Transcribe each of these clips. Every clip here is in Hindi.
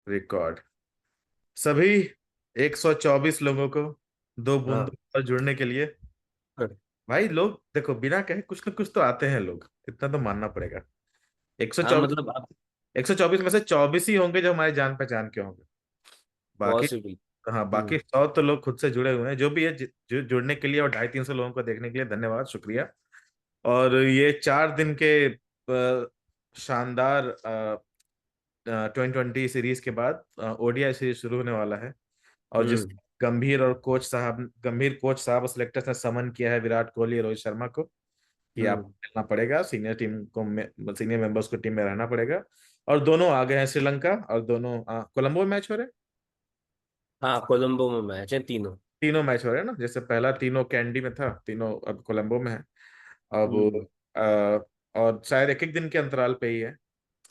रिकॉर्ड। सभी 124 लोगों को दो बूंदों हाँ पर जुड़ने के लिए। भाई लोग देखो, बिना कहे कुछ ना कुछ तो आते हैं लोग, इतना तो मानना पड़ेगा। हाँ 124। मतलब आप 124 में से 24 ही होंगे जो हमारे जान पहचान के होंगे। बाकी, पॉसिबल। हाँ, बाकी हम्म 100 तो लोग खुद से जुड़े हुए हैं। जो भी है, जो जुड़ने के लिए, और 250-300 लोगों को देखने के लिए धन्यवाद, शुक्रिया। और ये 4 दिन के शानदार 2020 सीरीज के बाद ओडीआई सीरीज शुरू होने वाला है। और जिस हम्म गंभीर कोच साहब और सिलेक्टर्स ने समन किया है विराट कोहली और रोहित शर्मा को कि आप हम्म। खेलना पड़ेगा, सीनियर मेंबर्स को टीम में रहना पड़ेगा। और दोनों आ गए हैं श्रीलंका, और दोनों कोलंबो में मैच हो रहे हैं। हाँ कोलंबो में मैच है तीनों। तीनों मैच हो रहे हैं ना, जैसे पहला तीनों कैंडी में था, तीनों अब कोलंबो में है। अब हम्म और शायद एक एक दिन के अंतराल पे ही है,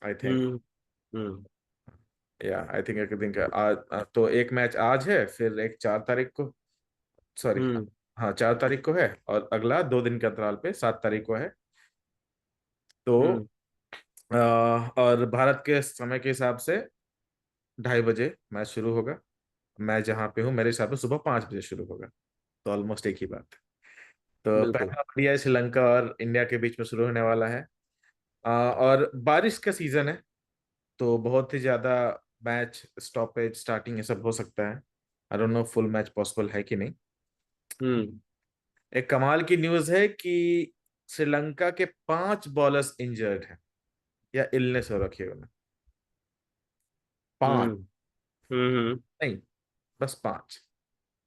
आई थिंक। हम्म हम्म या आई थिंक एक दिन का आज, तो एक मैच आज है, फिर एक 4 तारीख को, सॉरी, हम्म हाँ 4 तारीख को है, और अगला 2 दिन के अंतराल पे 7 तारीख को है। तो हम्म और भारत के समय के हिसाब से 2:30 बजे मैच शुरू होगा। मैं जहाँ पे हूँ मेरे हिसाब से सुबह 5 बजे शुरू होगा। तो ऑलमोस्ट एक ही बात है। तो बिल्कुल। पहला ओडीआई श्रीलंका और इंडिया के बीच में शुरू होने वाला है। और बारिश का सीजन है, तो बहुत ही ज्यादा मैच स्टॉपेज, स्टार्टिंग, ये सब हो सकता है। I don't know full match possible है कि नहीं। हम्म एक कमाल की न्यूज है कि श्रीलंका के 5 बॉलर्स इंजर्ड हैं, या इलनेस हो रखी है उन्हें। 5, हम्म नहीं, बस 5।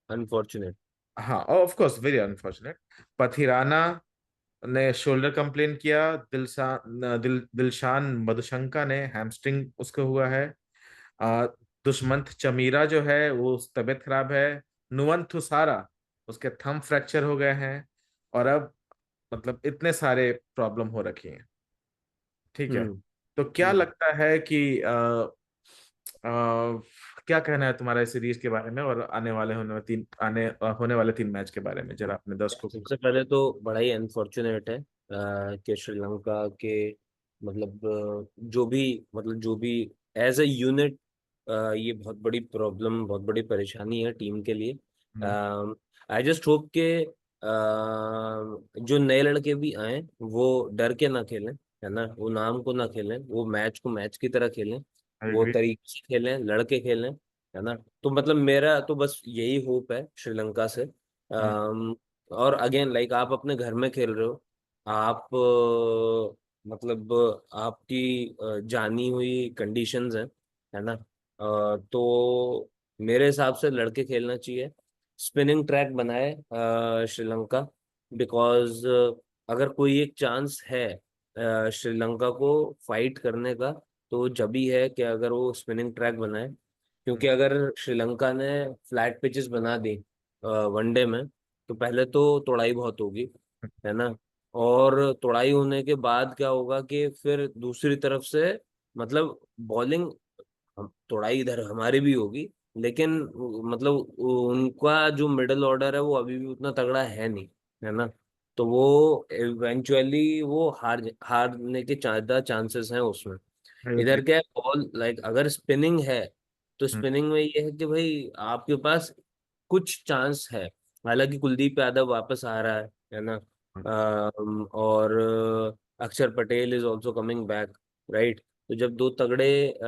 अनफॉर्चुनेट। हाँ, of course very unfortunate. Pathirana ने शोल्डर कंप्लेन किया। दिलशान मधुशंका ने हैमस्ट्रिंग उसको हुआ है। आ, दुष्मंत चमीरा जो है वो तबीयत खराब है। नुवन थुसारा, उसके थंब फ्रैक्चर हो गए हैं। और अब मतलब इतने सारे प्रॉब्लम हो रखी हैं। ठीक है। हम्म तो क्या हम्म लगता है कि क्या कहना है तुम्हारा इस सीरीज के बारे में, और होने वाले 3 मैच के बारे में, जरा अपने दर्शकों को। सबसे पहले तो बड़ा ही अनफॉर्चुनेट है कि श्रीलंका के मतलब जो भी एज अ यूनिट ये बहुत बड़ी प्रॉब्लम, बहुत बड़ी परेशानी है टीम के लिए। हम्म। आई जस्ट होप के जो नए लड़के भी आए वो डर के ना खेलें, है ना, वो नाम को ना खेलें, वो मैच को मैच की तरह खेलें, आई वो एग्री। तरीके से खेलें, लड़के खेलें, है ना। तो मतलब मेरा तो बस यही होप है श्रीलंका से। और अगेन लाइक आप अपने घर में खेल रहे हो, आप मतलब आपकी जानी हुई कंडीशंस हैं, है ना। तो मेरे हिसाब से लड़के खेलना चाहिए। स्पिनिंग ट्रैक बनाए श्रीलंका, बिकॉज अगर कोई एक चांस है श्रीलंका को फाइट करने का, तो जब ही है कि अगर वो स्पिनिंग ट्रैक बनाए। क्योंकि अगर श्रीलंका ने फ्लैट पिचेस बना दी वनडे में, तो पहले तो तोड़ाई बहुत होगी, है ना। और तोड़ाई होने के बाद क्या होगा कि फिर दूसरी तरफ से मतलब बॉलिंग, तोड़ाई इधर हमारी भी होगी, लेकिन मतलब उनका जो मिडिल ऑर्डर है वो अभी भी उतना तगड़ा है नहीं, है ना। तो वो इवेंचुअली वो हारने के ज्यादा चांसेस हैं उसमें। I agree. इधर क्या है, बॉल लाइक अगर स्पिनिंग है तो स्पिनिंग में ये है कि भाई आपके पास कुछ चांस है। हालांकि कुलदीप यादव वापस आ रहा है ना। और अक्षर Patel is also coming back, right. तो जब दो तगड़े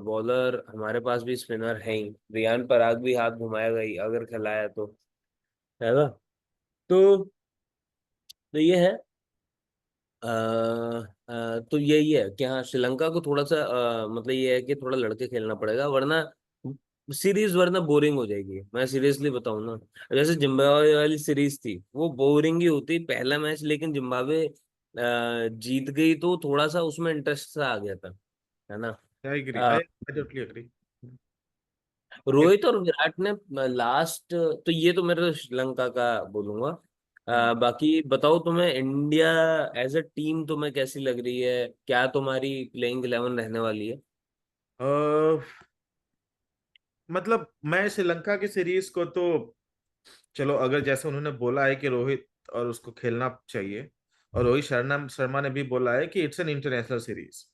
बॉलर हमारे पास भी स्पिनर हैं ही, रियान पराग भी हाथ घुमाएगा ही अगर खिलाया तो, है ना। तो ये है। तो यही है कि हाँ श्रीलंका को थोड़ा सा मतलब ये है कि थोड़ा लड़के खेलना पड़ेगा, वरना सीरीज वरना बोरिंग हो जाएगी। मैं सीरियसली बताऊं ना, जैसे जिम्बाब्वे वाली सीरीज थी वो बोरिंग ही होती पहला मैच, लेकिन जिम्बाब्वे जीत गई तो थोड़ा सा उसमें इंटरेस्ट सा आ गया था, है ना। I agree. Uh, I totally agree. Rohit और विराट ने लास्ट, तो ये तो मेरे श्रीलंका का बोलूंगा। बाकी बताओ तुम्हें इंडिया एज अ टीम तुम्हें कैसी लग रही है, क्या तुम्हारी प्लेइंग 11 रहने वाली है? मतलब मैं श्रीलंका की सीरीज को तो, चलो, अगर जैसे उन्होंने बोला है कि रोहित और उसको खेलना चाहिए, और रोहित शर्मा शर्मा ने भी बोला है कि इट्स एन इंटरनेशनल सीरीज,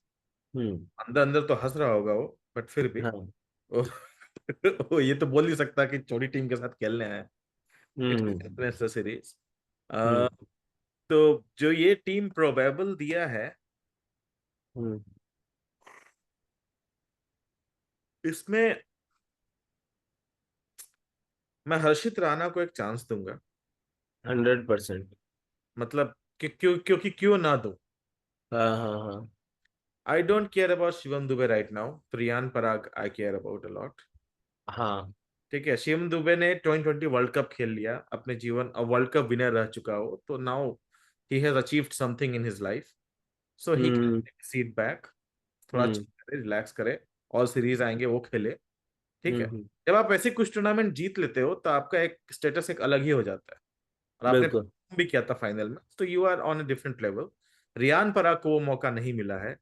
हम्म अंदर अंदर तो हंस रहा होगा वो। बट फिर भी हाँ। वो, वो ये तो बोल नहीं सकता कि छोटी टीम के साथ खेलने आए। It's hmm. International series. Hmm. तो जो ये टीम प्रोबेबल दिया है, हम्म। इसमें मैं हर्षित राणा को एक चांस दूंगा। 100%। मतलब कि क्यों, क्योंकि क्यों ना दूं। हाँ हाँ हाँ। I don't care about Shivam Dube right now, Riyan Parag I care about a lot. हाँ। ठीक है, शिवम दुबे ने 2020 वर्ल्ड कप खेल लिया अपने जीवन, अब वर्ल्ड कप विनर रह चुका हो, तो now he has achieved something in his life, so he hmm. Can seat back, थोड़ा हम्म। रिलैक्स करे। और सीरीज आएंगे वो खेले। ठीक है। हम्म। जब आप ऐसे कुछ टूर्नामेंट जीत लेते हो तो आपका एक स्टेटस एक अलग ही हो जाता है। और आपने बिल्कुल। perform भी किया था फाइनल में, तो you are on a different level. Riyan Parag को वो मौका नहीं मिला है।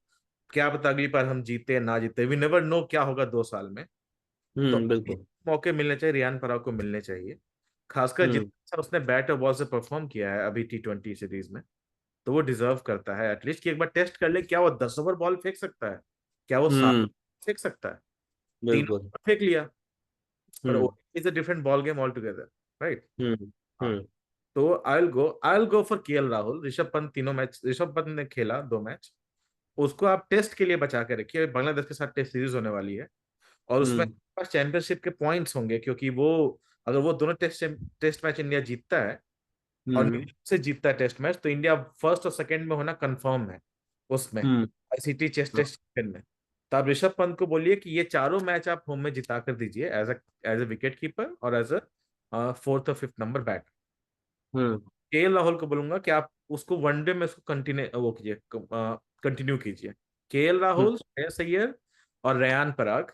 क्या पता अगली बार हम जीते ना जीते, वी नेवर नो क्या होगा 2 साल में। तो बिल्कुल। मौके मिलने चाहिए, रियान पराग को मिलने चाहिए। खासकर हम्म। जितना अच्छा उसने बैट और बॉल से परफॉर्म किया है अभी T20 सीरीज में, तो वो डिजर्व करता है एटलीस्ट कि एक बार टेस्ट कर ले, क्या वो 10 ओवर बॉल फेंक सकता है, क्या वो सात हम्म। फेंक सकता है। तीन बिल्कुल। ओवर फेंक लिया, पर hmm. Is a different ball game all together, right. Hmm. हाँ। हम्म। तो I will go for KL Rahul. Rishabh Pant तीनों मैच, ऋषभ पंत ने खेला 2 मैच, उसको आप टेस्ट के लिए बचा के रखिए, बांग्लादेश के साथ टेस्ट सीरीज होने वाली है। और उसमें हम्म। चैंपियनशिप के पॉइंट्स होंगे, क्योंकि वो अगर वो दोनों टेस्ट टेस्ट मैच इंडिया जीतता है और हम्म। न्यूजीलैंड से जीतता है टेस्ट मैच, तो इंडिया फर्स्ट और सेकंड में होना कंफर्म है उसमें, हम्म। ICT चेस्ट टेस्ट चैंपियन में। तो आप ऋषभ पंत को बोलिए कि ये चारों मैच आप होम में जिता कर दीजिए, एज अ विकेट कीपर और एज अ फोर्थ और फिफ्थ नंबर बैट। हम्म। KL राहुल को बोलूंगा कि आप उसको वनडे में उसको कंटिन्यू वो कीजिए, कंटिन्यू कीजिए। KL राहुल, श्रेयस अय्यर और रेयान पराग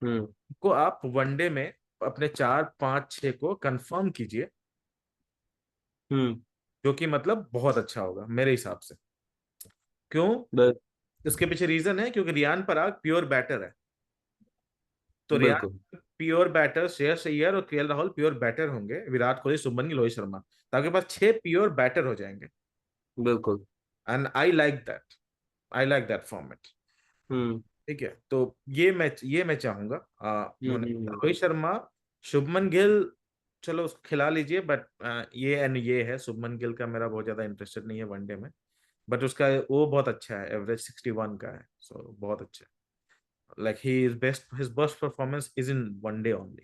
हम्म। को आप वनडे में अपने 4 5 6 को कंफर्म कीजिए, हम्म। जो कि मतलब बहुत अच्छा होगा मेरे हिसाब से। क्यों? बिल- इसके पीछे रीजन है क्योंकि रियान पराग प्योर बैटर है। तो बिल्कुल। रियान प्योर बैटर, श्रेयस अय्यर और KL राहुल प्योर बैटर होंगे, विराट कोहली, शुभमन गिल, रोहित शर्मा, तो आपके पास 6 प्योर बैटर हो जाएंगे। बिल्कुल। And I like that format. Hmm. ठीक है, तो ये मैं चाहूंगा हम्म। रोहित शर्मा, शुभमन गिल, चलो उसको खिला लीजिए, बट ये एंड ये है, शुभमन गिल का मेरा बहुत ज्यादा इंटरेस्टेड नहीं है वनडे में। बट उसका वो बहुत अच्छा है, एवरेज 61 का है, सो बहुत अच्छा है। Like he is best, his best performance is in one day only.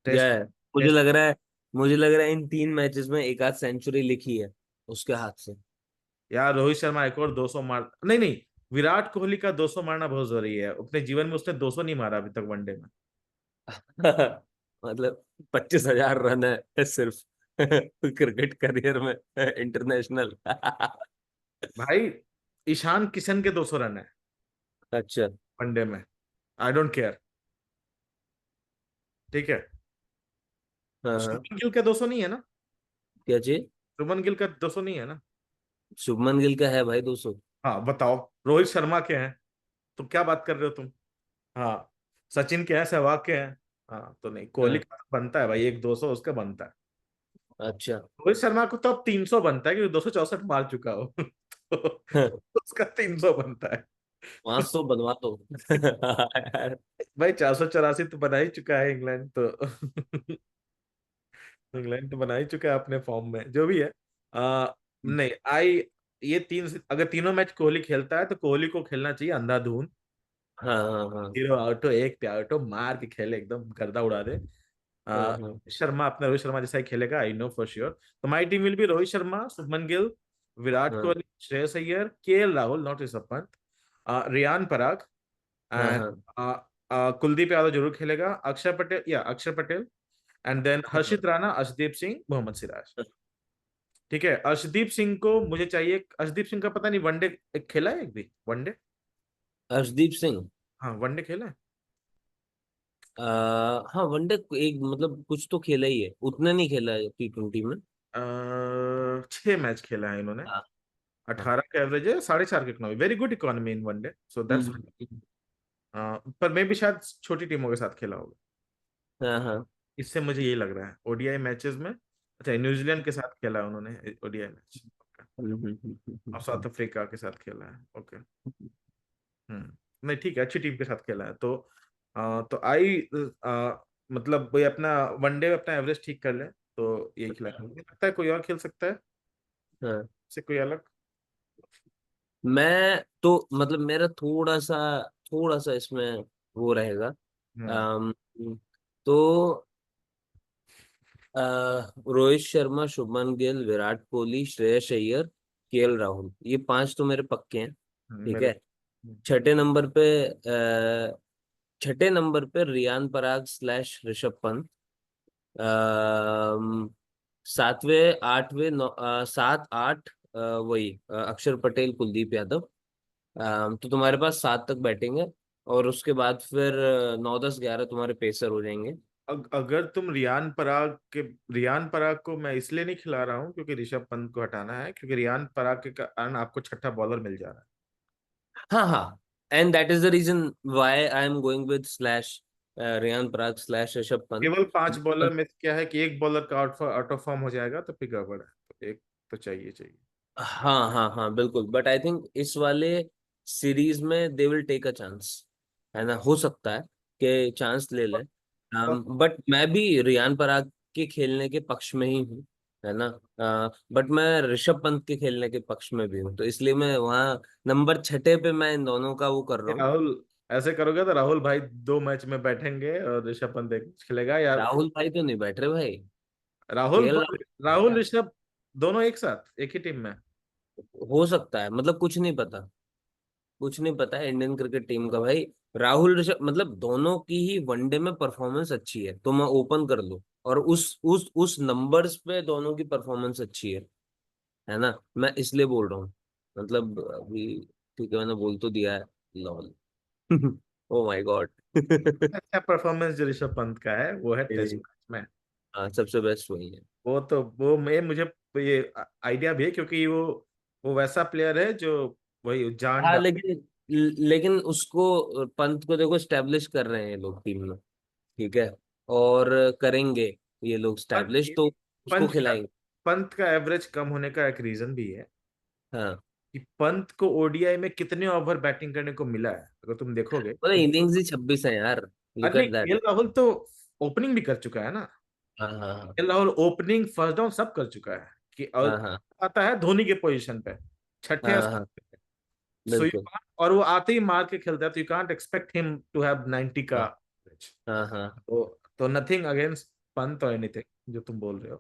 क्या टेस्ट है? मुझे टेस्ट लग रहा है मुझे लग रहा है इन 3 मैचेस में एक आध सेंचुरी लिखी है उसके हाथ से। यार रोहित शर्मा एक और 200 मार, नहीं नहीं, विराट कोहली का 200 मारना बहुत जरूरी है, अपने जीवन में उसने 200 नहीं मारा अभी तक वनडे में। मतलब 25,000 रन है सिर्फ क्रिकेट करियर में, इंटरनेशनल। भाई ईशान किशन के 200 रन है अच्छा। वनडे में, आई डोंट केयर। ठीक है, हाँ हाँ। शुभमन गिल का 200 नहीं है ना? क्या चीज? शुभमन गिल का 200 नहीं है ना? शुभमन गिल का है भाई 200। हाँ बताओ, रोहित शर्मा के हैं, तो क्या बात कर रहे हो तुम? हाँ, सचिन के हैं, सहवाग के हैं। हाँ तो नहीं, कोहली हाँ। का बनता है भाई, एक 200 उसका बनता है। अच्छा। रोहित शर्मा को तो अब 300 बनता है क्योंकि 264 मार चुका हो। तो उसका 300 बनता है। 500 बनवा दो। यार। भाई 484 तो बना ही चुका है इंग्लैंड तो। इंग्लैंड तो बना ही चुका है अपने फॉर्म में, जो भी है। नहीं आई, ये अगर तीनों मैच कोहली खेलता है तो कोहली को खेलना चाहिए अंधाधुन, हाँ हाँ हाँ 0 आउटो, एक पे आउटो मार के खेले, एकदम गर्दा उड़ा दे। हाँ आ, हाँ शर्मा अपना रोहित शर्मा जैसा ही खेलेगा, आई नो फॉर श्योर। तो my team will be Rohit Sharma, Shubman Gill, Virat हाँ कोहली, श्रेयस अय्यर, KL राहुल नॉट ऋषभ पंत, रियान पराग, हाँ एंड हाँ कुलदीप यादव जरूर खेलेगा, अक्षर पटेल, एंड देन हाँ। हर्षित राणा, अर्शदीप सिंह, मोहम्मद सिराज। ठीक है, अर्शदीप सिंह को मुझे चाहिए, अर्शदीप सिंह का पता नहीं वनडे खेला है एक भी वनडे? अर्शदीप सिंह। हाँ वनडे खेला है। हाँ वनडे एक मतलब कुछ तो खेला ही है, उतना नहीं खेला है T20 में। 6 मैच खेला है इन्होंने। हाँ। हाँ। 18 का एवरेज है, 4.5 की economy, very good economy in one day, so that's. Hmm. पर मैं भी शायद छोटी टीमों के साथ खेला होगा, हाँ हाँ। इससे मुझे यही लग रहा है ODI मैचेस में। अच्छा, न्यूजीलैंड के साथ खेला है उन्होंने ODI मैच, और साउथ अफ्रीका के साथ खेला है, ओके। हम्म। नहीं ठीक है, अच्छी टीम के साथ खेला है तो तो आई मतलब वही अपना वनडे में अपना एवरेज ठीक कर ले तो यही खिलाएंगे। मुझे लगता है कोई और खेल सकता है हाँ। से कोई अलग। मैं तो मतलब मेरा थोड़ा सा इसमें वो रहेगा। हम्म। अम, तो अ, रोहित शर्मा, शुभमन गिल, विराट कोहली, श्रेयस अय्यर, केएल राहुल, ये पांच तो मेरे पक्के हैं। ठीक मेरे। है। छठे नंबर पे छठे नंबर पे रियान पराग स्लैश ऋषभ पंत। अम, सातवें आठवें सात आठ वही अक्षर पटेल, कुलदीप यादव। तो तुम्हारे पास सात तक बैटिंग है। और उसके बाद फिर 9 10 11 तुम्हारे पेसर हो जाएंगे। अगर तुम रियान पराग को मैं इसलिए नहीं खिला रहा हूँ क्योंकि ऋषभ पंत को हटाना है, क्योंकि रियान पराग के कारण आपको छठा बॉलर मिल जा रहा है। हाँ हाँ। And that is the reason why I am going with slash Riyan Parag slash Rishabh Pant. केवल पांच बॉलर में क्या है कि एक बॉलर का आउट ऑफ फॉर्म हो जाएगा तो फिर गड़बड़ है, तो एक तो चाहिए चाहिए। हाँ हाँ हाँ बिल्कुल, बट आई थिंक इस वाले सीरीज में they will take a chance, है ना, हो सकता है कि चांस ले लें। और बट मैं भी रियान पराग के खेलने के पक्ष में ही हूँ, है ना। बट मैं ऋषभ पंत के खेलने के पक्ष में भी हूँ, तो इसलिए मैं वहाँ नंबर छठे पे मैं इन दोनों का वो कर रहा हूँ। राहुल ऐसे करोगे तो राहुल भाई 2 मैच में बैठेंगे और ऋषभ पंत एक मैच खेलेगा यार। राहुल भाई तो नहीं बैठ रहे भाई। राहुल केएल राहुल राहुल बैठेगा। ऋषभ दोनों एक साथ एक ही टीम में। हो सकता है, मतलब कुछ नहीं पता। कुछ नहीं पता है इंडियन क्रिकेट टीम का भाई। राहुल ऋषभ मतलब दोनों की ही वनडे में परफॉर्मेंस अच्छी है, तो मैं ओपन कर लूं। और उस नंबर्स पे दोनों की परफॉर्मेंस अच्छी है ना। मैं इसलिए बोल रहा हूँ, मतलब अभी ठीक है, मैंने बोल तो दिया है। लॉल। Oh my God. अच्छा परफॉर्मेंस जो ऋषभ पंत का है वो है टेस्ट मैच में। हाँ, सबसे बेस्ट वही है। वो तो वो मैं मुझे ये आइडिया भी है क्योंकि वो वैसा प्लेयर है जो वही जान हाँ, डाल। लेकिन लेकिन उसको पंत को देखो स्टैब्लिश कर रहे हैं ये लोग टीम में। ठीक है। और करेंगे ये लोग और स्टैब्लिश, तो उसको पंत का खिलाएंगे। पंत का एवरेज कम होने का एक रीजन भी है हाँ, कि पंत को ओडीआई में कितने ओवर बैटिंग करने को मिला है अगर तुम देखोगे मतलब तो। इनिंग्स ही 26 है यार। लुक अरे एट दैट। केएल राहुल तो ओपनिंग भी कर चुका है ना। हाँ हाँ KL Rahul opening first down सब कर चुका है कि हाँ और हाँ आता है धोनी के पोजीशन पे छठे या हाँ हाँ सातवें पे। सो यू बिल्कुल। और वो आते ही मार के खेलता है तो you can't expect him to have 90 का हाँ average। हाँ हाँ। तो नथिंग अगेंस्ट पंत और एनीथिंग जो तुम बोल रहे हो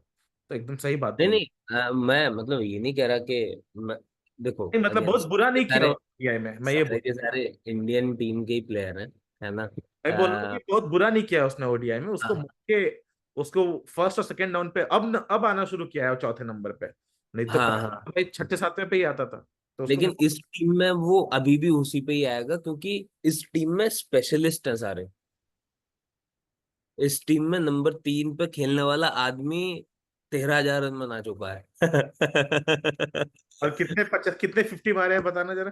तो एकदम सही बात नहीं बोल। नहीं, मैं मतलब ये नहीं कह रहा कि मैं, देखो नहीं मतलब अगेन बहुत बुरा नहीं किया सारे ओडीआई में, मैं ये बोल सारे के सारे इंडियन टीम के ही प्लेयर हैं, है ना। मैं बोल रहा हूँ कि बहुत बुरा नहीं किया उसने ओडीआई में, उसको हाँ मौके उसको फर्स्ट और सेकंड डाउन पे अब आना शुरू किया है वो चौथे नंबर पे। नहीं तो हाँ पहले हाँ। तो भाई छठे सातवें पे ही आता था तो उसको लेकिन इस टीम में वो अभी भी उसी पे ही आएगा, क्योंकि इस टीम में स्पेशलिस्ट हैं सारे। इस टीम में नंबर 3 पे खेलने वाला आदमी 13,000 रन बना चुका है। और कितने 50 मारे हैं बताना जरा।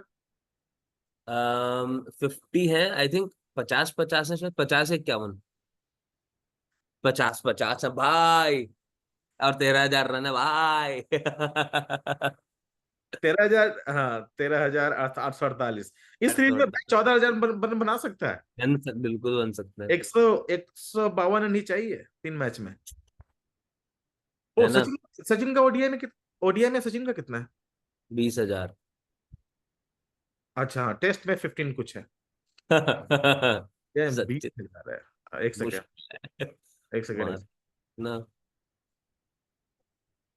50 है आई थिंक। 50 50 है शायद, 50 51। 50 50 है भाई। और 13,000 रन है भाई। 13,000, हाँ 13,848 इस सीरीज में भाई 14,000 बना सकता है। बिल्कुल बन सकता है। 152 रन ही चाहिए 3 मैच में। ओ है ना। सचिन सचिन का ओडीआई में सचिन का कितना है। 20,000। अच्छा हाँ टेस्ट में 15 कुछ है। ये बीस सच। हजार है, एक सेकेंड मुश्किल है। एक सेकेंड मार ना।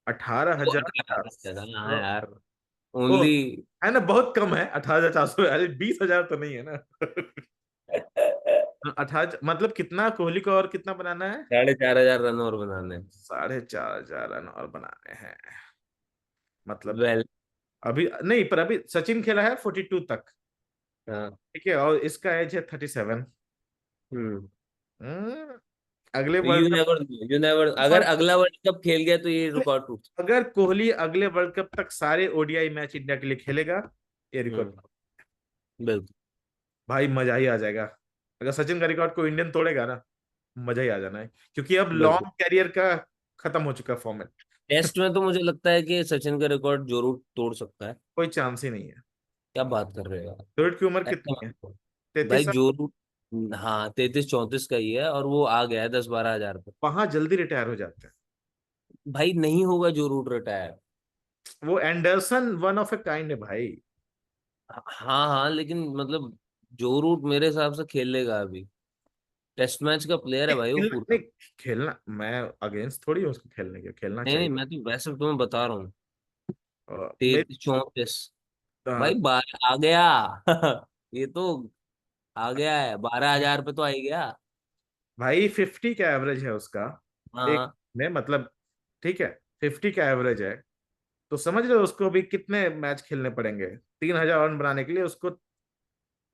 18,000। हाँ यार। ओ ओनली। है ना बहुत कम है 18,400, अरे 20,000 तो नहीं है ना। 18 मतलब कितना कोहली को और कितना बनाना है। 4,500 रन और बनाने। 4,500 रन और बनाने हैं मतलब। वेल। अभी नहीं पर अभी सचिन खेला है 42 तक। हाँ। ठीक है और इसका एज है 37। हम्म। अगले you world cup never you never, अगर अगला वर्ल्ड कप खेल गया तो ये रिकॉर्ड टूट। अगर कोहली अगले वर्ल्ड कप तक सारे ओडीआई मैच इंडिया के लिए खेलेगा ये रिकॉर्ड हम्म। बिल्कुल। भाई मजा ही आ जाएगा। अगर सचिन का रिकॉर्ड को इंडियन तोड़ेगा ना मजा ही आ जाना है क्योंकि अब बिल्कुल। लॉन्ग कैरियर का खत्म हो चुका फॉर्मेट। टेस्ट में तो मुझे लगता है कि सचिन का रिकॉर्ड जरूर तोड़ सकता है। कोई चांस ही नहीं है। क्या बात कर रहे हो रोहित की उम्र यार, ऐसा कितनी मत है। करो। भाई 33 साल। जो रूट, हाँ 33-34 का ही है, और वो आ गया है 10-12 हजार पे। वहां जल्दी रिटायर हो जाते हैं। भाई नहीं होगा जो रूट रिटायर। वो Anderson one of a kind है भाई। हाँ हाँ, लेकिन मतलब जो रूट मेरे हिसाब से खेलेगा अभी। टेस्ट मैच का प्लेयर है भाई वो खेलना पूरा। नहीं, खेलना मैं अगेंस्ट थोड़ी हूँ उसको, खेलने के, खेलना नहीं नहीं, चाहिए। मैं तो वैसे तुम्हें बता रहा हूँ। मेरी 33-34। भाई 12 आ गया। ये तो आ गया है, 12 हजार पे तो आ ही गया। भाई 50 का एवरेज है उसका एक हाँ। में, मतलब ठीक है, 50 का एवरेज है। तो समझ रहे हो उसको भी कितने मैच खेलने पड़ेंगे 3,000 रन बनाने के लिए उसको,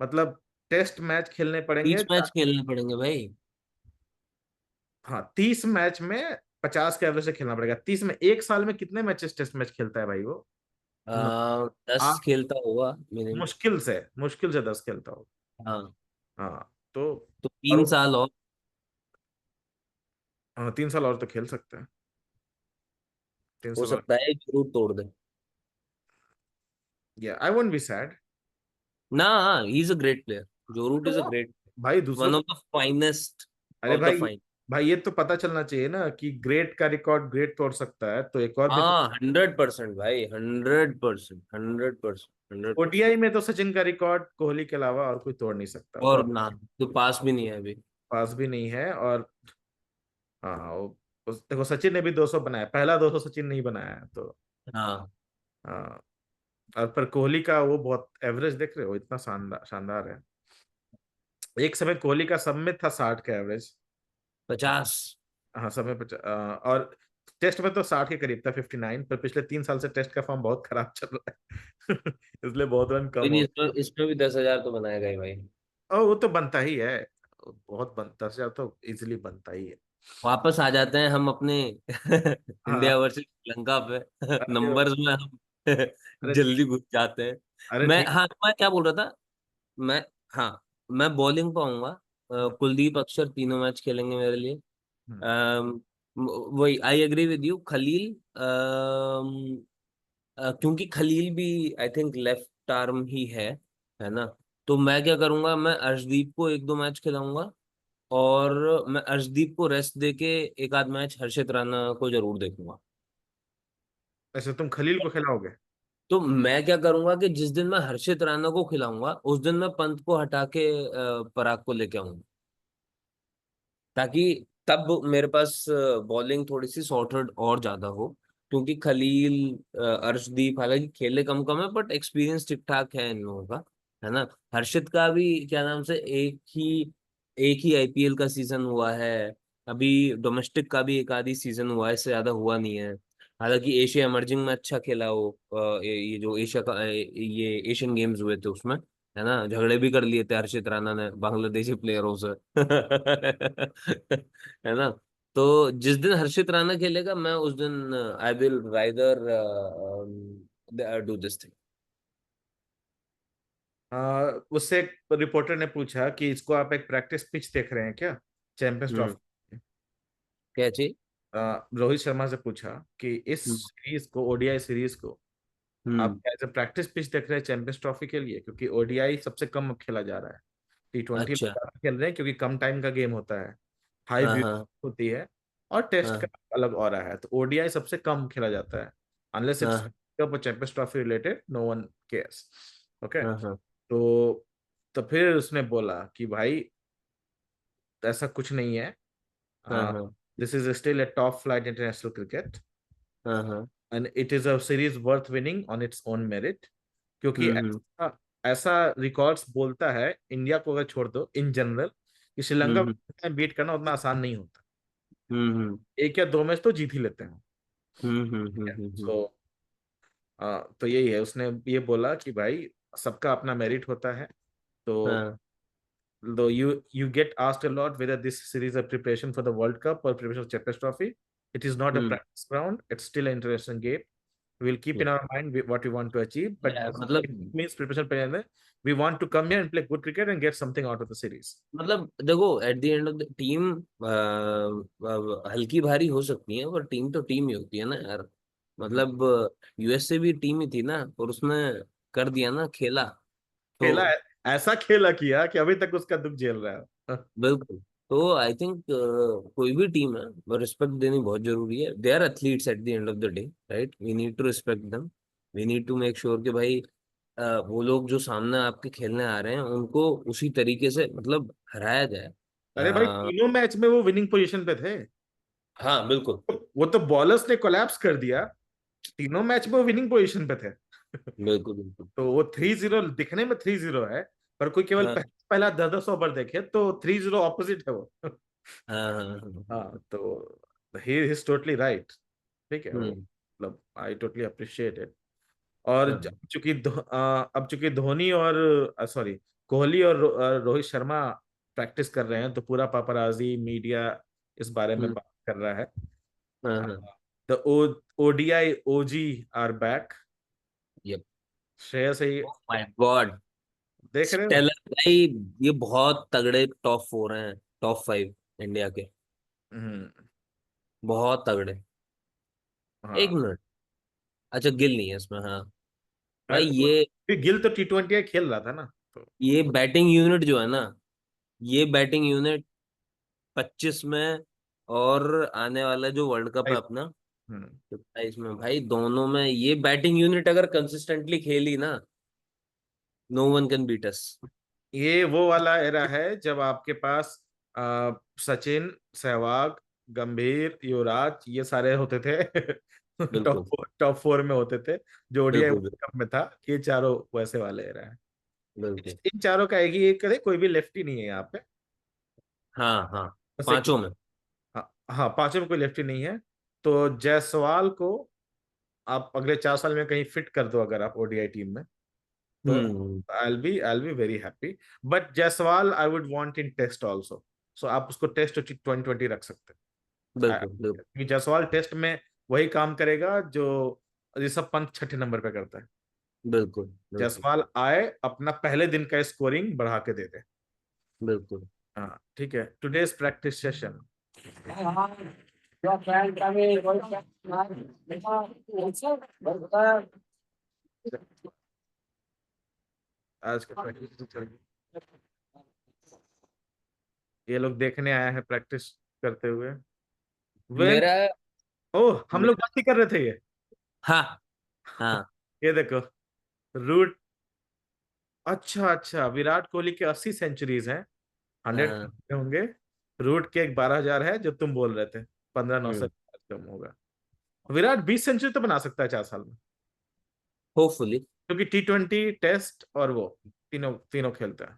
मतलब टेस्ट मैच खेलने पड़ेंगे। 30 मैच खेलने पड़ेंगे भाई। हाँ 30 मैच में 50 के एवरेज से खेलना पड़ेगा। 30 में, एक साल में कितने मैचेस टेस्ट मैच खेलता है भाई वो? नो, 10 आठ। खेलता होगा मिनिमम। मुश्किल से 10 खेलता हो। हाँ। हाँ तो, तो और 3 साल और। हाँ 3 साल और तो खेल सकते हैं, तीन हो साल और। सकता है जरूर तोड़ दे। या आई वोंट बी सैड। ना, he is a great player. Joe Root is a great, भाई दूसरों वन को, ऑफ द फाइनेस्ट अरे ऑफ द भाई, फाइन। भाई ये तो पता चलना चाहिए ना कि ग्रेट का रिकॉर्ड ग्रेट तोड़ सकता है, तो एक और भी तो। हाँ 100% भाई, 100%, 100%, 100%। ओडीआई में तो सचिन का रिकॉर्ड कोहली के अलावा और कोई तोड़ नहीं सकता, तो और ना, तो पास भी नहीं है अभी। पास भी नहीं है। और हाँ देखो सचिन ने भी 200 बनाया, पहला 200 सचिन नहीं बनाया है, तो हाँ। हाँ। और पर कोहली का वो बहुत एवरेज देख रहे हो, इतना शानदार शानदार है। एक समय कोहली का सब में था 60 का एवरेज। 50। हाँ सब में और टेस्ट में तो 60 के करीब था, 59। पर पिछले 3 साल से टेस्ट का फॉर्म बहुत खराब चल रहा है। इसलिए बहुत रन कम कोई हो नहीं, गए। इसमें भी 10 हजार तो बनाएगा ही भाई। और वो तो बनता ही है, बहुत 10,000 तो इजिली बनता ही है। वापस आ जाते हैं हम अपने हाँ। इंडिया वर्सेस श्रीलंका पे। अरे नंबर्स में हम अरे जल्दी ठीक। घुस जाते हैं। अरे मैं, ठीक। हाँ मैं क्या बोल रहा था। मैं, हाँ, मैं बॉलिंग पे आऊंगा। कुलदीप अक्षर तीनों मैच खेलेंगे मेरे लिए। हम्म। अम, वही, I agree with you, Khaleel. क्योंकि खलील भी आई थिंक लेफ्ट आर्म ही है ना। तो मैं क्या करूंगा, मैं अर्शदीप को 1-2 मैच खिलाऊंगा। और मैं अर्शदीप को रेस्ट देके एक आध मैच हर्षित राणा को जरूर देखूंगा। अच्छा तुम खलील को खिलाओगे? तो मैं क्या करूंगा कि जिस दिन मैं हर्षित राणा को खिलाऊंगा, उस दिन मैं पंत को हटा के पराग को लेके आऊंगा। ताकि तब मेरे पास बॉलिंग थोड़ी सी सॉर्टेड और ज्यादा हो। क्योंकि खलील, अर्शदीप हालांकि खेले कम कम है, बट एक्सपीरियंस ठीक ठाक है इन लोगों का। है ना। हर्षित का भी क्या नाम से एक ही आईपीएल का सीजन हुआ है। अभी डोमेस्टिक का भी एक आधी सीजन हुआ है, इससे ज्यादा हुआ नहीं है। हालांकि एशिया इमर्जिंग में अच्छा खेला वो, ये जो एशिया का, ये एशियन गेम्स हुए थे उसमें। है ना, झगड़े भी कर लिए थे हर्षित राणा ने बांग्लादेशी प्लेयरों से। है ना। तो जिस दिन हर्षित राणा खेलेगा, मैं उस दिन I will rather do this thing. उससे एक रिपोर्टर ने पूछा कि इसको आप एक प्रैक्टिस पिच देख रहे हैं क्या, चैंपियंस हम्म। ट्रॉफी? क्या चाहिए? रोहित शर्मा से पूछा कि इस हम्म। सीरीज को, ओडीआई सीरीज को आप हम्म। एज ए प्रैक्टिस पिच देख रहे हैं चैंपियंस ट्रॉफी के लिए, क्योंकि ओडीआई सबसे कम अब खेला जा रहा है। T20 लोग अच्छा। ज्यादा खेल रहे हैं क्योंकि कम टाइम का गेम होता है, हाई हाँ व्यू हाँ होती है, और टेस्ट का हाँ अलग और है, तो ओडीआई सबसे कम खेला जाता है। अनलेस इट्स हाँ champions trophy related, no one cares. Okay. हाँ हाँ तो फिर उसने बोला कि भाई ऐसा कुछ नहीं है, हाँ हाँ this is still a top flight international cricket, हाँ हाँ। And it is a series worth winning on its own merit. क्योंकि हम्म। ऐसा ऐसा रिकॉर्ड्स बोलता है, इंडिया को अगर छोड़ दो इन जनरल, कि श्रीलंका हम्म। को बीट करना उतना आसान नहीं होता। हम्म। एक या दो मैच तो जीत ही लेते हैं। हम्म। सो तो यही है, उसने ये बोला कि भाई सबका अपना मेरिट होता है। तो हाँ। though you get asked a lot whether this series is a preparation for the World Cup or preparation for Champions Trophy, it is not a hmm. practice ground. It's still an interesting game. We will keep in our mind what we want to achieve, but it मतलब, means preparation plan. We want to come here and play good cricket and get something out of the series. देखो eight the end of the team, हल्की भारी हो सकती है, पर टीम तो टीम ही होती है ना यार। हम्म। मतलब यूएसए भी टीम ही थी ना, और उसने कर दिया ना, खेला। तो खेला है। ऐसा खेला किया कि अभी तक उसका दुख झेल रहा है। बिल्कुल। तो आई थिंक कोई भी टीम है, रिस्पेक्ट देनी बहुत जरूरी है। They are athletes at the end of the day, right? We need to respect them. We need to make sure कि भाई वो लोग जो सामने आपके खेलने आ रहे हैं उनको उसी तरीके से मतलब हराया जाए। अरे भाई, अ, तीनों मैच में वो विनिंग पोजीशन पे थे। हाँ बिल्कुल। वो तो बॉलर्स ने कोलैप्स कर दिया, तीनों मैच में वो विनिंग पोजीशन पे थे। बिल्कुल बिल्कुल। तो वो 3-0 दिखने में 3-0 है, पर कोई केवल हाँ पहला 10-10 ओवर देखे तो 3-0 ऑपोजिट है वो। हाँ हाँ हाँ, हाँ। हाँ, तो ही इज टोटली राइट। ठीक है वो, हम्म। मतलब आई टोटली अप्रिशिएट इट। और हाँ। अब चूंकि धोनी और सॉरी कोहली और रोहित शर्मा प्रैक्टिस कर रहे हैं, तो पूरा पापराजी मीडिया इस बारे में हम्म। बात कर रहा है। हाँ हाँ। The ODI OG are back. Yup. Shreyas Iyer oh my God. देख रहे हो? स्टेलर भाई, ये बहुत तगड़े टॉप 4 हैं, टॉप 5 इंडिया के। हम्म। बहुत तगड़े। एक हाँ। मिनट। अच्छा, गिल नहीं है इसमें, हाँ। भाई अरे गिल तो T20 खेल रहा था ना, तो ये बैटिंग यूनिट जो है ना, ये बैटिंग यूनिट 25 में और आने वाला जो वर्ल्ड कप है अपना हम्म। 27 में, भाई दोनों में ये बैटिंग यूनिट अगर कंसिस्टेंटली खेली ना, no one can beat us. ये वो वाला एरा है जब आपके पास सचिन, सहवाग, गंभीर, युवराज ये सारे होते थे। बिल्कुल टॉप फोर में होते थे, जो ओडीआई बिल्कुल वर्ल्ड कप में था। ये चारों वैसे वाले एरा है। बिल्कुल। इन चारों का एक ही एक करे, कोई भी लेफ्टी नहीं है यहाँ पे। हाँ हाँ। बस एक, पांचों में। हाँ हाँ, पांचों में कोई लेफ्टी नहीं है। तो जायसवाल को आप अगले 4 साल में कहीं फिट कर दो अगर आप ओडीआई टीम में, तो हम्म। I'll be very happy. But Jaiswal I would want in test also. सो आप उसको टेस्ट 2020 रख सकते हैं। बिल्कुल बिल्कुल क्योंकि जायसवाल टेस्ट में वही काम करेगा जो ऋषभ पंत छठे नंबर पे करता है। बिल्कुल बिल्कुल जायसवाल आए, अपना पहले दिन का स्कोरिंग बढ़ा के दे दे। बिल्कुल। हाँ ठीक है, टुडेज प्रैक्टिस सेशन। आज का प्रैक्टिस चल, ये लोग देखने आया है प्रैक्टिस करते हुए। वेन, मेरा ओह हम लोग मेरा बात ही कर रहे थे ये। हाँ हाँ ये देखो, रूट, अच्छा अच्छा, विराट कोहली के 80 सेंचुरीज हैं, 100 हाँ। होंगे। रूट के एक 12,000 है जो तुम बोल रहे थे, 15,900 से हम्म। कम होगा। विराट 20 सेंचुरी तो बना सकता है 4 साल में, होपफुली। क्योंकि T20 टेस्ट और वो तीनों तीनों खेलता है।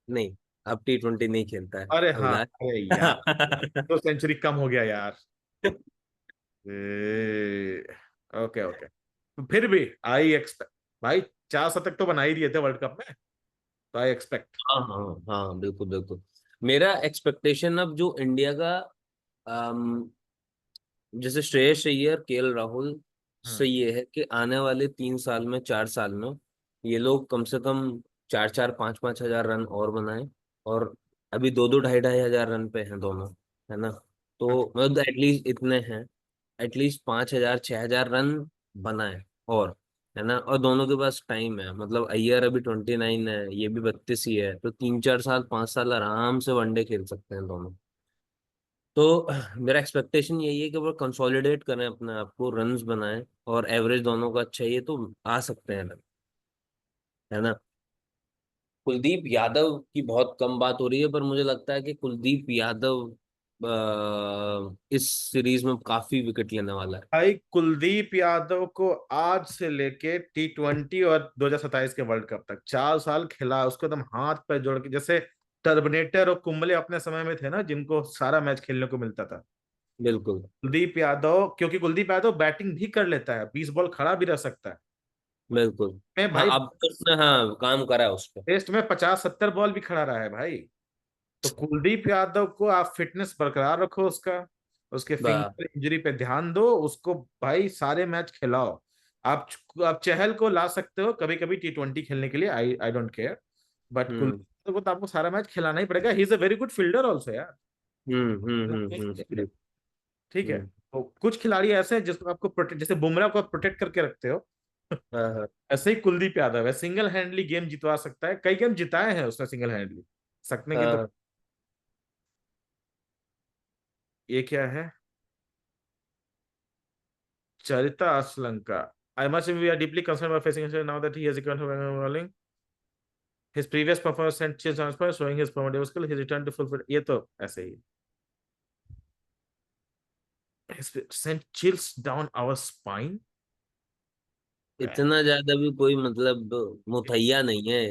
नहीं, अब T20 नहीं खेलता है अरे हाँ, अभिलाष। अरे यार, तो सेंचुरी कम हो गया यार। ओके ओके, फिर भी आई एक्सपेक्ट, भाई 4 शतक तो बना ही दिए थे वर्ल्ड कप में, तो आई एक्सपेक्ट। हाँ हाँ हाँ बिल्कुल बिल्कुल। मेरा एक्सपेक्टेशन अब जो इंडिया का, जैसे श्रेयस अय्यर, केएल राहुल से, हम्म। ये है कि आने वाले 3 साल में, 4 साल में ये लोग कम से कम 4-4, 5-5 हजार रन और बनाएं। और अभी 2-2, 2.5-2.5 हजार रन पे हैं दोनों, है ना? तो मतलब एटलीस्ट इतने हैं, एटलीस्ट 5 हजार, 6 हजार रन बनाए और, है ना? और दोनों के पास टाइम है, मतलब अय्यर अभी 29 है, ये भी 32 ही है, तो 3-4 साल, 5 साल आराम से वनडे खेल सकते हैं दोनों। तो मेरा एक्सपेक्टेशन यही है कि वो कंसोलिडेट करें अपने आप को, रन्स बनाएं, और एवरेज दोनों का अच्छा ही है तो आ सकते हैं रन, है ना? कुलदीप यादव की बहुत कम बात हो रही है, पर मुझे लगता है कि कुलदीप यादव इस सीरीज में काफी विकेट लेने वाला है। भाई कुलदीप यादव को आज से लेके T20 और 2027 के वर्ल्ड कप तक 4 साल खिला, उसको एकदम हाथ पे जोड़ के, जैसे टर्मिनेटर और कुंबले अपने समय में थे ना, जिनको सारा मैच खेलने को मिलता था। बिल्कुल। कुलदीप यादव, क्योंकि कुलदीप यादव बैटिंग भी कर लेता है, 20 बॉल खड़ा भी रह सकता है। बिल्कुल। मैं हाँ, भाई अब तो उसने हाँ काम करा है उस पर। टेस्ट में 50-70 बॉल भी खड़ा रहा है भाई। तो कुलदीप यादव को आप फिटनेस बरकरार रखो उसका, उसके वाह। फिंगर इंजरी पे ध्यान दो उसको, भाई सारे मैच खिलाओ। आप आप चहल को ला सकते हो कभी कभी T20 खेलने के लिए, आई आई डोंट केयर, बट हम्म कुलदीप को तो आपको सारा मैच खिलाना ही पड़ेगा। ही is a very good fielder also यार। ठीक है, हम्म। तो कुछ खिलाड़ी ऐसे हैं जिसको आपको प्रोटेक्ट, जैसे बुमराह को प्रोटेक्ट करके रखते हो, हाँ हाँ ऐसे ही कुलदीप यादव है, सिंगल हैंडली गेम जितवा सकता है, कई गेम जिताए हैं उसने सिंगल हैंडली, सकने की तो। हाँ। ये क्या है? Charita Aslanka. I must say we are deeply concerned about facing him now that he has returned from bowling. His previous performance sent chills on spine, showing his formidable skill. His return to fulfill. ये तो ऐसे ही His sent chills down our spine. इतना ज्यादा भी कोई मतलब मुथैया नहीं है।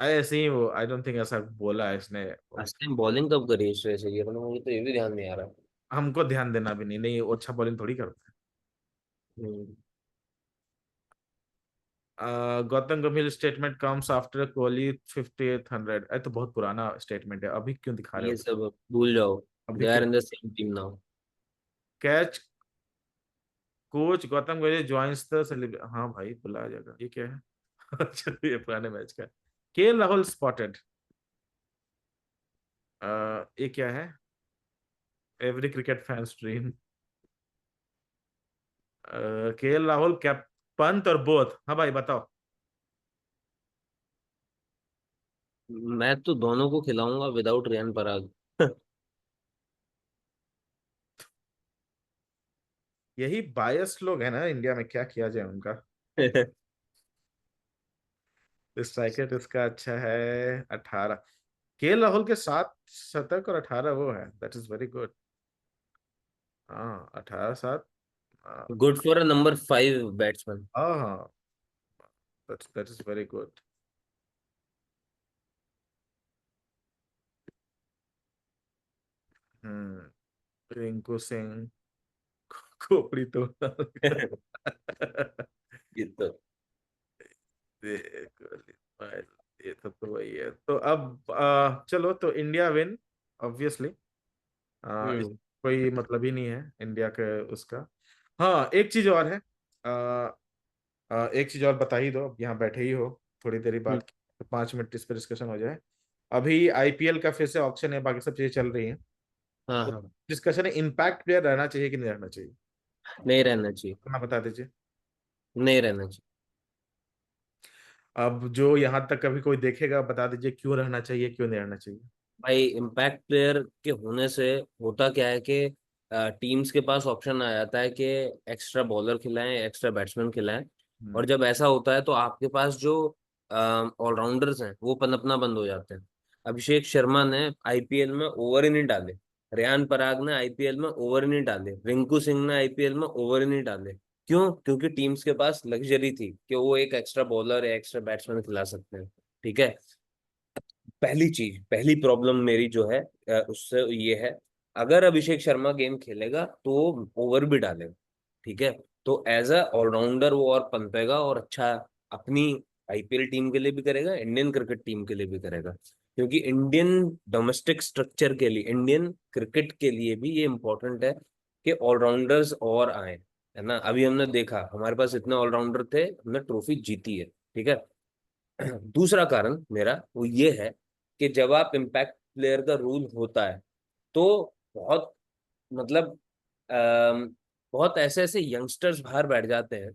ऐसे ही वो, आई डोंट थिंक ऐसा बोला है इसने। लास्ट टाइम बॉलिंग कब करी है श्रेयस अय्यर ने, मुझे तो ये भी ध्यान नहीं आ रहा। हमको ध्यान देना भी नहीं, नहीं वो अच्छा बॉलिंग थोड़ी करता हम्म, है। गौतम गंभीर स्टेटमेंट कम्स आफ्टर कोहली 5800। ये तो बहुत पुराना स्टेटमेंट है, अभी क्यों दिखा रहे ये हो? सब भूल जाओ। अभी दे आर क्यों? In the same team now. Catch coach Gautam गंभीर ज्वाइंस द सेलिब्रेशन। हाँ भाई बुलाया जाएगा, ये क्या है? अच्छा ये पुराने मैच का। के राहुल स्पॉटेड। ये क्या है? Every cricket fans dream. के राहुल कैप पंत और बोथ। हाँ भाई बताओ। मैं तो दोनों को खिलाऊंगा विदाउट रियान पराग। यही बायस लोग है ना इंडिया में, क्या किया जाए उनका। स्ट्राइक इसका अच्छा है 18। के राहुल के 7 शतक और 18 वो है, दैट इज वेरी गुड। हाँ 18 7। हाँ good for a number 5 batsman. हाँ हाँ, that is very good. Rinku Singh खोपड़ी तो। ये तो। ये सब तो वही है, तो अब चलो तो इंडिया विन ऑब्वियसली। इस हम्म कोई मतलब ही नहीं है इंडिया के उसका। हाँ एक चीज और है। एक चीज और बता ही दो, अब यहाँ बैठे ही हो, थोड़ी देरी हम्म, बाद तो 5 मिनट इस पर डिस्कशन हो जाए। अभी आईपीएल का फिर से ऑक्शन है, बाकी सब चीजें चल रही हैं। हाँ तो हाँ। डिस्कशन है, इम्पैक्ट प्लेयर रहना चाहिए कि नहीं रहना चाहिए? नहीं रहना चाहिए। ना बता दीजिए। नहीं रहना चाहिए। अब जो यहाँ तक कभी कोई देखेगा बता दीजिए क्यों रहना चाहिए, क्यों नहीं रहना चाहिए? भाई इम्पैक्ट प्लेयर के होने से होता क्या है कि टीम्स के पास ऑप्शन आ जाता है कि एक्स्ट्रा बॉलर खिलाएं, एक्स्ट्रा बैट्समैन खिलाएं। हम्म। और जब ऐसा होता है तो आपके पास जो ऑलराउंडर्स हैं वो पनपना बंद हो जाते हैं। अभिषेक शर्मा ने आईपीएल में ओवर ही नहीं डाले। रेयान पराग ने आईपीएल में ओवर ही नहीं डाले। रिंकू सिंह ने आईपीएल में ओवर ही नहीं डाले। क्यों? क्योंकि टीम्स के पास लग्जरी थी कि वो एक एक्स्ट्रा बॉलर या एक्स्ट्रा बैट्समैन खिला सकते हैं। ठीक है। पहली चीज, पहली प्रॉब्लम मेरी जो है उससे ये है, अगर अभिषेक शर्मा गेम खेलेगा तो वो ओवर भी डालेगा। ठीक है। तो एज अ ऑलराउंडर वो और पनपेगा और अच्छा अपनी आईपीएल टीम के लिए भी करेगा, इंडियन क्रिकेट टीम के लिए भी करेगा। क्योंकि इंडियन डोमेस्टिक स्ट्रक्चर के लिए, इंडियन क्रिकेट के लिए भी ये इंपॉर्टेंट है कि ऑलराउंडर्स और आए। है ना? अभी हमने देखा हमारे पास इतने ऑलराउंडर थे, हमने ट्रॉफी जीती है। ठीक है। दूसरा कारण मेरा वो ये है कि जब आप इम्पैक्ट प्लेयर का रूल होता है तो बहुत मतलब अम, बहुत ऐसे ऐसे यंगस्टर्स बाहर बैठ जाते हैं।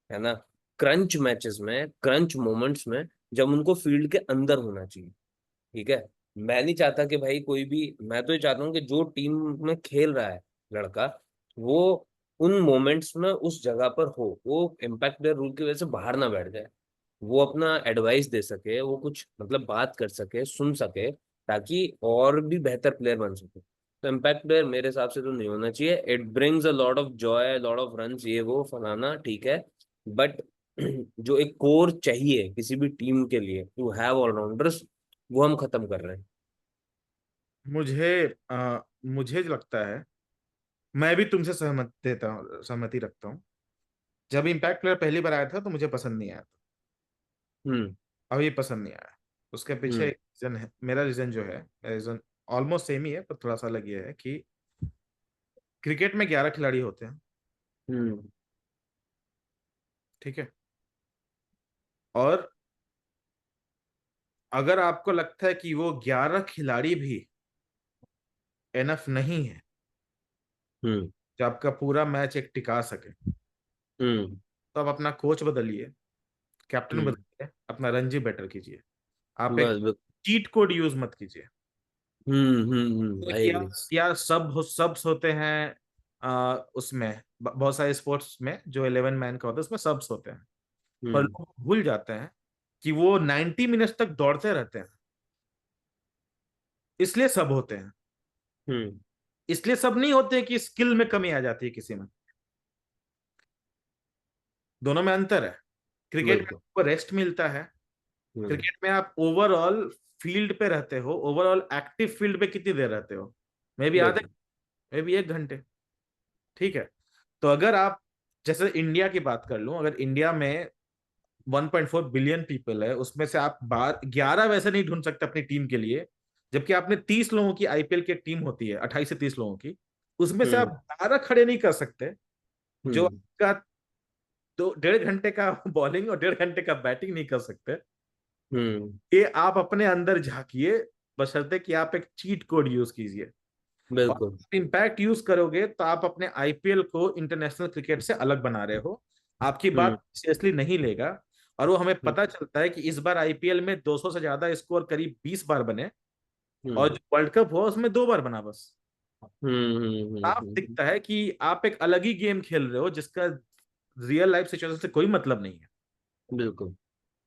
है ना? क्रंच मैचेस में, क्रंच मोमेंट्स में, जब उनको फील्ड के अंदर होना चाहिए। ठीक है। मैं नहीं चाहता कि भाई कोई भी, मैं तो ये चाहता हूँ कि जो टीम में खेल रहा है लड़का, वो उन मोमेंट्स में उस जगह पर हो, वो इम्पैक्ट प्लेयर रूल की वजह से बाहर ना बैठ जाए। वो अपना एडवाइस दे सके, वो कुछ मतलब बात कर सके, सुन सके, ताकि और भी बेहतर प्लेयर बन सके। तो इम्पैक्ट प्लेयर मेरे हिसाब से तो नहीं होना चाहिए। It brings a lot of Joy, lot of runs, ये वो फलाना, ठीक है। बट जो एक कोर चाहिए किसी भी टीम के लिए टू हैव ऑलराउंडर्स, वो हम खत्म कर रहे हैं। मुझे लगता है, मैं भी तुमसे सहमति रखता हूँ। जब इम्पैक्ट प्लेयर पहली बार आया था तो मुझे पसंद नहीं आया था, हम्म अभी पसंद नहीं आया। उसके पीछे हम्म एक रीजन है, मेरा रीजन जो है, रीजन ऑलमोस्ट सेम ही है पर थोड़ा सा अलग ये है कि क्रिकेट में 11 खिलाड़ी होते हैं। हम्म ठीक है। और अगर आपको लगता है कि वो 11 खिलाड़ी भी एनफ नहीं है हम्म जो आपका पूरा मैच एक टिका सके, हम्म तो आप अपना कोच बदलिए, कैप्टन हम्म। बदलिए, अपना रणजी बेटर कीजिए। आप एक बस बस। चीट कोड यूज मत कीजिए। तो आई एग्री। या सबस होते हैं उसमें बहुत सारे स्पोर्ट्स में जो 11 मैन का होता है उसमें सबस होते हैं, पर हम्म। लोग भूल जाते हैं कि वो 90 मिनट्स तक दौड़ते रहते हैं, इसलिए सब होते हैं। हम्म। इसलिए सब नहीं होते कि स्किल में कमी आ जाती है किसी में, दोनों में अंतर है। क्रिकेट में बिल्कुल। आपको रेस्ट मिलता है। हम्म। क्रिकेट में आप ओवरऑल फील्ड पे रहते हो, ओवरऑल एक्टिव फील्ड पे कितनी देर रहते हो? मे बी आधे, बिल्कुल। मे बी 1 घंटे। ठीक है। तो अगर आप, जैसे इंडिया की बात कर लूं, अगर इंडिया में 1.4 बिलियन पीपल है, उसमें से आप 11 वैसे नहीं ढूंढ सकते अपनी टीम के लिए, जबकि आपने 30 लोगों की आईपीएल की एक टीम होती है, 28 से 30 लोगों की, उसमें से आप हम्म। 12 खड़े नहीं कर सकते जो हम्म। आपका 1.5 घंटे का बॉलिंग और 1.5 घंटे का बैटिंग नहीं कर सकते। हम्म। ये आप अपने अंदर झांकिए, बशर्ते कि आप एक चीट कोड यूज कीजिए। और बिल्कुल। इम्पैक्ट यूज करोगे तो आप अपने आईपीएल को इंटरनेशनल क्रिकेट से अलग बना रहे हो। आपकी हम्म। बात सीरियसली नहीं लेगा। और वो हमें हम्म। पता चलता है कि इस बार आईपीएल में 200 से ज्यादा स्कोर करीब 20 बार बने, और हम्म। जो वर्ल्ड कप हुआ उसमें 2 बार बना बस। साफ हम्म। दिखता है कि आप एक अलग ही गेम खेल रहे हो जिसका रियल लाइफ सिचुएशन से कोई मतलब नहीं है। बिल्कुल।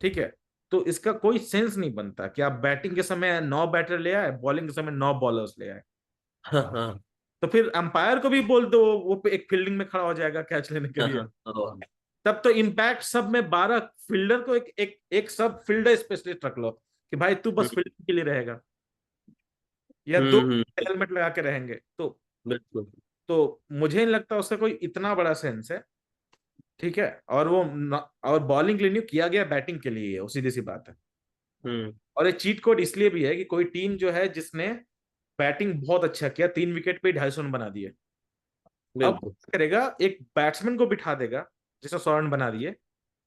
ठीक है। तो इसका कोई सेंस नहीं बनता कि आप बैटिंग के समय 9 बैटर ले आए, बॉलिंग के समय 9 बॉलर्स ले आए। हाँ हाँ तो फिर अंपायर को भी बोल दो, वो एक फील्डिंग में खड़ा हो जाएगा कैच लेने के हाँ लिए। हाँ। तब तो इम्पैक्ट सब में 12 फील्डर को एक सब फील्डर स्पेशलिस्ट रख लो कि भाई तू बस हम्म। फील्डिंग के लिए रहेगा, या दो हम्म। हेलमेट लगा के रहेंगे। बिल्कुल। तो मुझे नहीं लगता उसका कोई इतना बड़ा सेंस है। ठीक है। और और बॉलिंग के लिए नहीं किया गया, बैटिंग के लिए है, वो सीधी सी बात है। हम्म। और ये चीट कोड इसलिए भी है कि कोई टीम जो है जिसने बैटिंग बहुत अच्छा किया, 3 विकेट पे 250 रन बना दिए, अब बिल्कुल। क्या करेगा, एक बैट्समैन को बिठा देगा जिसने 100 रन बना दिए,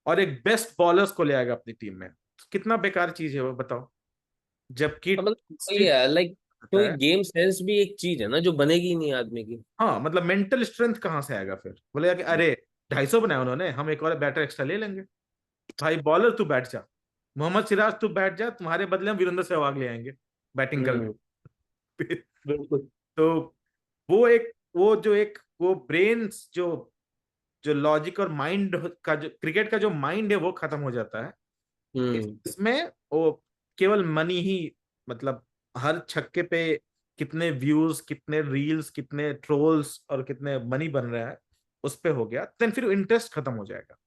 और एक बेस्ट बॉलर्स को ले आएगा अपनी टीम में। कितना बेकार चीज है वो, बताओ। जबकि अब मतलब वही स्ट्रिक्ट है, लाइक होता कोई है। गेम सेंस भी एक चीज है ना जो बनेगी ही नहीं आदमी की। हाँ, मतलब मेंटल स्ट्रेंथ कहाँ से आएगा? फिर बोलेगा कि अरे 250 बनाया उन्होंने, हम एक और बैटर एक्स्ट्रा ले लेंगे। भाई बॉलर तू बैठ जा, मोहम्मद सिराज तू बैठ जा, तुम्हारे बदले हम वीरेंद्र सहवाग ले आएंगे बैटिंग हम्म। करने। बिल्कुल। तो वो ब्रेन्स जो जो लॉजिक और माइंड का, जो क्रिकेट का जो माइंड है वो खत्म हो जाता है। हम्म। इसमें वो केवल मनी ही, मतलब हर छक्के पे कितने व्यूज, कितने रील्स, कितने ट्रोल्स और कितने मनी बन रहा है, उस पे हो गया, देन फिर इंटरेस्ट खत्म हो जाएगा।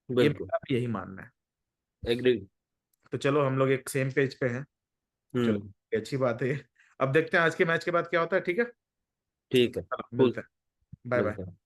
ये बिल्कुल। मेरा भी यही मानना है। एग्री। तो चलो हम लोग एक सेम पेज पे हैं। चलो, हम्म। ये अच्छी बात है। अब देखते हैं आज के मैच के बाद क्या होता है। ठीक है। ठीक है। चलो कूल। मिलते हैं। Bye bye. मिलते हैं।